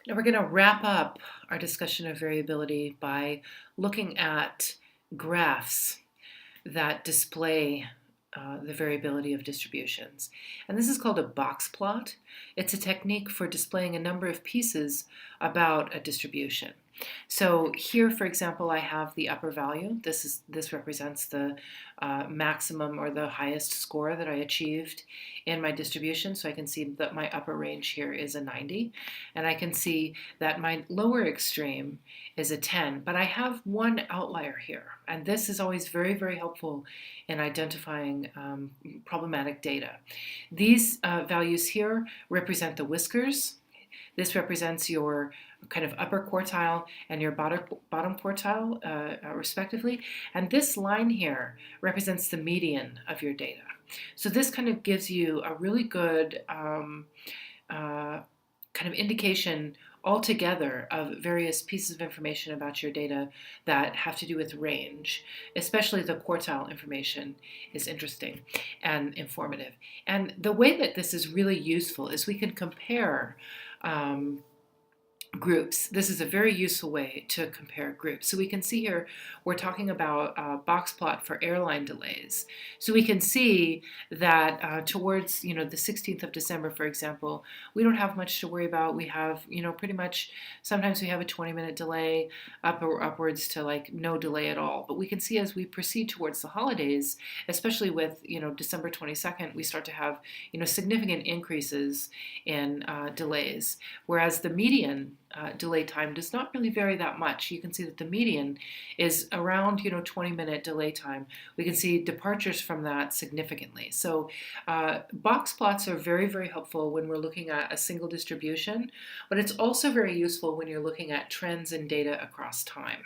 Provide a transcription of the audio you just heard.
Now we're going to wrap up our discussion of variability by looking at graphs that display the variability of distributions. And this is called a box plot. It's a technique for displaying a number of pieces about a distribution. So here, for example, I have the upper value. This represents the maximum or the highest score that I achieved in my distribution. So I can see that my upper range here is a 90, and I can see that my lower extreme is a 10. But I have one outlier here, and this is always very, very helpful in identifying problematic data. These values here represent the whiskers. This represents your kind of upper quartile and your bottom quartile, respectively. And this line here represents the median of your data. So this kind of gives you a really good kind of indication altogether of various pieces of information about your data that have to do with range. Especially the quartile information is interesting and informative. And the way that this is really useful is we can compare groups. This is a very useful way to compare groups. So we can see here, we're talking about a box plot for airline delays. So we can see that towards, the 16th of December, for example, we don't have much to worry about. We have, pretty much, sometimes we have a 20-minute delay up or upwards to like no delay at all. But we can see as we proceed towards the holidays, especially with, December 22nd, we start to have, significant increases in delays. Whereas the median delay time does not really vary that much. You can see that the median is around 20-minute delay time. We can see departures from that significantly. So box plots are very, very helpful when we're looking at a single distribution, but it's also very useful when you're looking at trends in data across time.